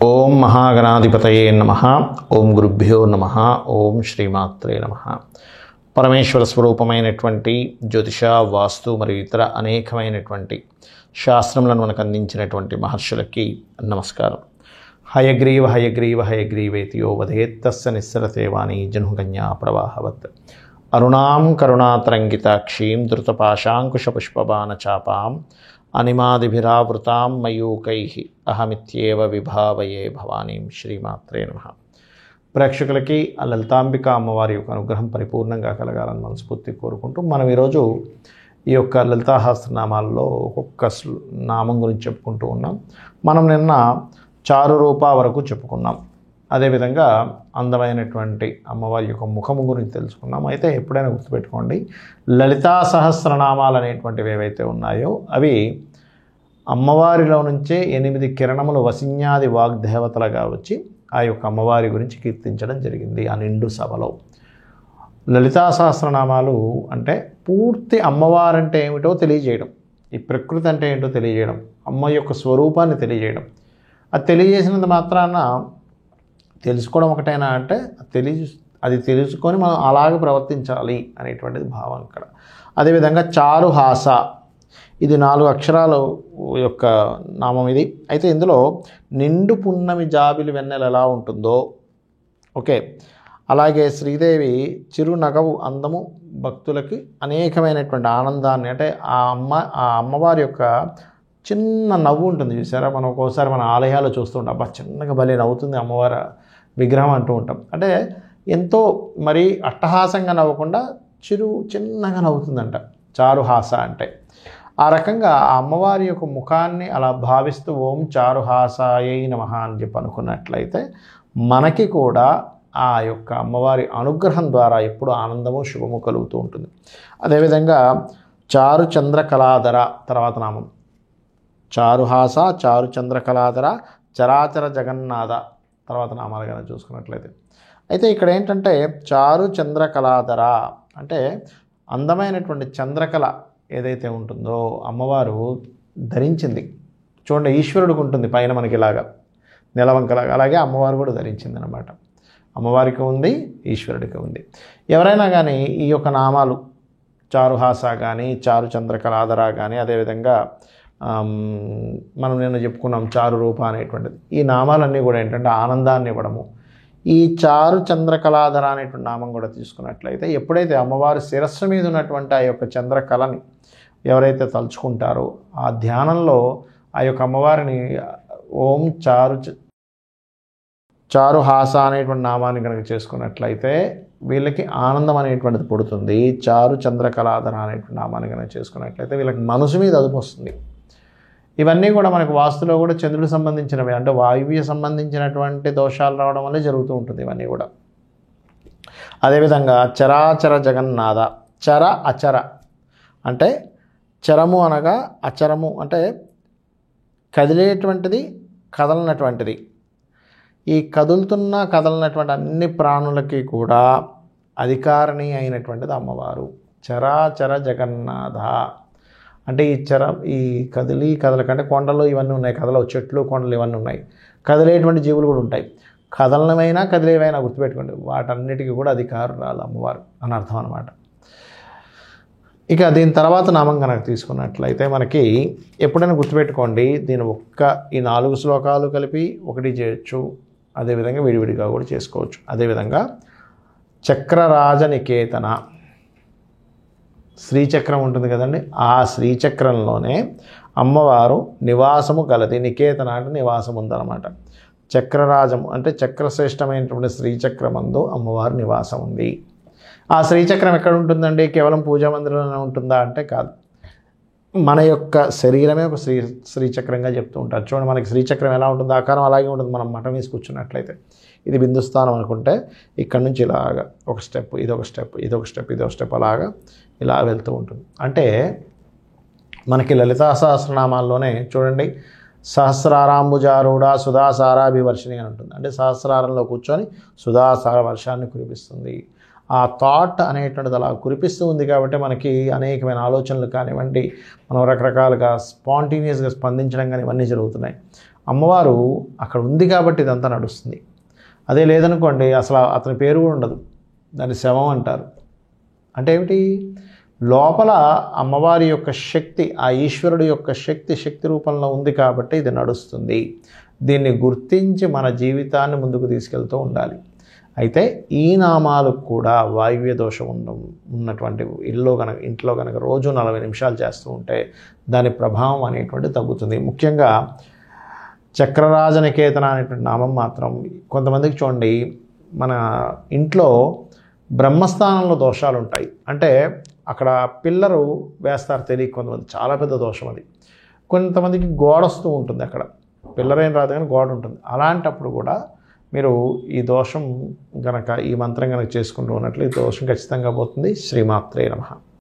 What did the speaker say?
ఓం మహాగణాధిపతయే నమః. ఓం గురుభ్యో నమః. ఓం శ్రీమాత్రే నమః. పరమేశ్వర స్వరూపమైనటువంటి జ్యోతిష, వాస్తు మరియు ఇతర అనేకమైనటువంటి శాస్త్రములను మనకు అందించినటువంటి మహర్షులకి నమస్కారం. హయగ్రీవ హయగ్రీవ హయగ్రీవేతి యో వదేత్తస్య నిస్సరతే వాణి జనుకన్యా ప్రవాహవత్. అరుణాం కరుణాతరంగితాక్షీం ధృతపాశాంకుశపుష్పబాణచాపాం అనిమాదిభిరావృతాం మయూకైః అహమిత్యేవ విభావయే భవానీం. శ్రీమాత్రే నమః. ప్రేక్షకులకి ఆ లలితాంబిక అమ్మవారి యొక్క అనుగ్రహం పరిపూర్ణంగా కలగాలని మనస్ఫూర్తి కోరుకుంటూ మనం ఈరోజు ఈ యొక్క లలితాసహస్రనామాల్లో ఒక్కొక్క నామం గురించి చెప్పుకుంటూ ఉన్నాం. మనం నిన్న చారు రూప వరకు చెప్పుకున్నాం. అదేవిధంగా అందమైనటువంటి అమ్మవారి యొక్క ముఖము గురించి తెలుసుకున్నాం. అయితే ఎప్పుడైనా గుర్తుపెట్టుకోండి, లలితా సహస్రనామాలు అనేటువంటివి ఏవైతే ఉన్నాయో అవి అమ్మవారిలో నుంచే 8 కిరణములు వసిన్యాది వాగ్దేవతలుగా వచ్చి ఆ యొక్క అమ్మవారి గురించి కీర్తించడం జరిగింది ఆ నిండు సభలో. లలితా సహస్రనామాలు అంటే పూర్తి అమ్మవారంటే ఏమిటో తెలియజేయడం, ఈ ప్రకృతి అంటే ఏంటో తెలియజేయడం, అమ్మ యొక్క స్వరూపాన్ని తెలియజేయడం. అది తెలియజేసినంత మాత్రాన తెలుసుకోవడం ఒకటైనా అంటే అది తెలుసుకొని మనం అలాగే ప్రవర్తించాలి అనేటువంటిది భావం ఇక్కడ. అదేవిధంగా చారుహాస, ఇది 4 అక్షరాల యొక్క నామం ఇది. అయితే ఇందులో నిండు పున్నమి జాబిలి వెన్నెల ఎలా ఉంటుందో ఓకే, అలాగే శ్రీదేవి చిరునగవు అందము భక్తులకి అనేకమైనటువంటి ఆనందాన్ని, అంటే ఆ అమ్మవారి యొక్క చిన్న నవ్వు ఉంటుంది చూసారా, మనం ఒక్కోసారి మన ఆలయాలు చూస్తూ ఉంటాం, అబ్బా చిన్నగా భలే నవ్వుతుంది అమ్మవారి విగ్రహం అంటూ ఉంటాం. అంటే ఎంతో మరి అట్టహాసంగా నవ్వకుండా చిన్నగా నవ్వుతుందంట చారుహాస అంటే. ఆ రకంగా ఆ అమ్మవారి యొక్క ముఖాన్ని అలా భావిస్తూ ఓం చారుహాసాయై నమః అని చెప్పి అనుకున్నట్లయితే మనకి కూడా ఆ యొక్క అమ్మవారి అనుగ్రహం ద్వారా ఎప్పుడు ఆనందము శుభము కలుగుతూ ఉంటుంది. అదేవిధంగా చారు చంద్రకళాధర తర్వాత నామం చారుహాస, చారు చంద్రకళాధర, చరాచర జగన్నాథ తర్వాత నామాలు కనుక చూసుకున్నట్లయితే. అయితే ఇక్కడ ఏంటంటే చారు చంద్రకళాధర అంటే అందమైనటువంటి చంద్రకళ ఏదైతే ఉంటుందో అమ్మవారు ధరించింది. చూడండి, ఈశ్వరుడికి ఉంటుంది పైన మనకి ఇలాగా నెలవంకలాగా, అలాగే అమ్మవారు కూడా ధరించింది అనమాట. అమ్మవారికి ఉంది, ఈశ్వరుడికి ఉంది. ఎవరైనా కానీ ఈ యొక్క నామాలు చారుహాస కానీ చారు చంద్రకళాధర కానీ అదేవిధంగా మనం నిన్న చెప్పుకున్నాం చారు రూప అనేటువంటిది, ఈ నామాలన్నీ కూడా ఏంటంటే ఆనందాన్ని ఇవ్వడము. ఈ చారు చంద్రకళాధర అనేటువంటి నామం కూడా తీసుకున్నట్లయితే ఎప్పుడైతే అమ్మవారి శిరస్సు మీద ఉన్నటువంటి ఆ యొక్క చంద్రకళని ఎవరైతే తలుచుకుంటారో ఆ ధ్యానంలో ఆ యొక్క అమ్మవారిని ఓం చారుహాస అనేటువంటి నామాన్ని కనుక చేసుకున్నట్లయితే వీళ్ళకి ఆనందం అనేటువంటిది పుడుతుంది. చారు చంద్రకళాధర అనేటువంటి నామాన్ని కనుక చేసుకున్నట్లయితే వీళ్ళకి మనసు మీద అదుపు వస్తుంది. ఇవన్నీ కూడా మనకు వాస్తులో కూడా చంద్రుడికి సంబంధించినవి, అంటే వాయువ్య సంబంధించినటువంటి దోషాలు రావడం వల్లే జరుగుతూ ఉంటుంది ఇవన్నీ కూడా. అదేవిధంగా చరాచర జగన్నాథ, చర అచర అంటే చరము అనగా అచరము అంటే కదిలేటువంటిది కదలనటువంటిది. ఈ కదలనటువంటి అన్ని ప్రాణులకి కూడా అధికారిణి అయినటువంటిది అమ్మవారు. చరాచర జగన్నాథ అంటే ఈ కదలకంటే కొండలు ఇవన్నీ ఉన్నాయి, కదలవు చెట్లు కొండలు ఇవన్నీ ఉన్నాయి, కదిలేటువంటి జీవులు కూడా ఉంటాయి. కదలనమైనా కదిలేవైనా గుర్తుపెట్టుకోండి, వాటన్నిటికీ కూడా అధికారురాలు అమ్మవారు అని అర్థం అనమాట. ఇక దీని తర్వాత నామం కనుక తీసుకున్నట్లయితే మనకి ఎప్పుడైనా గుర్తుపెట్టుకోండి, దీని ఈ 4 శ్లోకాలు కలిపి ఒకటి చేయొచ్చు, అదేవిధంగా విడివిడిగా కూడా చేసుకోవచ్చు. అదేవిధంగా చక్రరాజనికేతన, శ్రీచక్రం ఉంటుంది కదండి, ఆ శ్రీచక్రంలోనే అమ్మవారు నివాసము కలది. నికేతన అంటే నివాసం ఉందన్నమాట. చక్రరాజము అంటే చక్రశ్రేష్టమైనటువంటి శ్రీచక్రమందు అమ్మవారు నివాసం ఉంది. ఆ శ్రీచక్రం ఎక్కడ ఉంటుందండి? కేవలం పూజా మందిరంలోనే ఉంటుందా అంటే కాదు, మన యొక్క శరీరమే ఒక శ్రీచక్రంగా చెప్తూ ఉంటారు. చూడండి, మనకి శ్రీచక్రం ఎలా ఉంటుంది, ఆకారం అలాగే ఉంటుంది. మనం మఠం వేసి కూర్చున్నట్లయితే ఇది బిందుస్థానం అనుకుంటే ఇక్కడ నుంచి ఇలాగా ఒక స్టెప్, ఇదొక స్టెప్, ఇదొక స్టెప్, ఇదొక స్టెప్ అలాగా ఇలా వెళ్తూ ఉంటుంది. అంటే మనకి లలితా సహస్రనామాల్లోనే చూడండి, సహస్రారాంబుజారూఢ సుధాసారాభివర్షిణి అని ఉంటుంది. అంటే సహస్రారంలో కూర్చొని సుధాసార వర్షాన్ని కురిపిస్తుంది. ఆ థాట్ అనేటువంటిది అలా కురిపిస్తూ ఉంది కాబట్టి మనకి అనేకమైన ఆలోచనలు కానివ్వండి, మనం రకరకాలుగా స్పాంటేనియస్గా స్పందించడం కానీ ఇవన్నీ జరుగుతున్నాయి. అమ్మవారు అక్కడ ఉంది కాబట్టి ఇదంతా నడుస్తుంది. అదే లేదనుకోండి అసలు అతని పేరు కూడా ఉండదు, దాన్ని శవం అంటారు. అంటే ఏమిటి, లోపల అమ్మవారి యొక్క శక్తి, ఆ ఈశ్వరుడు యొక్క శక్తి రూపంలో ఉంది కాబట్టి ఇది నడుస్తుంది. దీన్ని గుర్తించి మన జీవితాన్ని ముందుకు తీసుకెళ్తూ ఉండాలి. అయితే ఈ నామాలకు కూడా వాయువ్య దోషం ఉన్నటువంటి ఇంట్లో కనుక రోజు 40 నిమిషాలు చేస్తూ ఉంటే దాని ప్రభావం అనేటువంటి తగ్గుతుంది. ముఖ్యంగా చక్రరాజనికేతన అనేటువంటి నామం మాత్రం కొంతమందికి చూడండి, మన ఇంట్లో బ్రహ్మస్థానంలో దోషాలు ఉంటాయి. అంటే అక్కడ పిల్లరు వేస్తారు తెలియక కొంతమంది, చాలా పెద్ద దోషం అది. కొంతమందికి గోడ వస్తూ ఉంటుంది, అక్కడ పిల్లరేం రాదు కానీ గోడ ఉంటుంది. అలాంటప్పుడు కూడా మీరు ఈ దోషం గనక ఈ మంత్రం కనుక చేసుకుంటూ ఉన్నట్లు ఈ దోషం ఖచ్చితంగా పోతుంది. శ్రీమాత్రే నమః.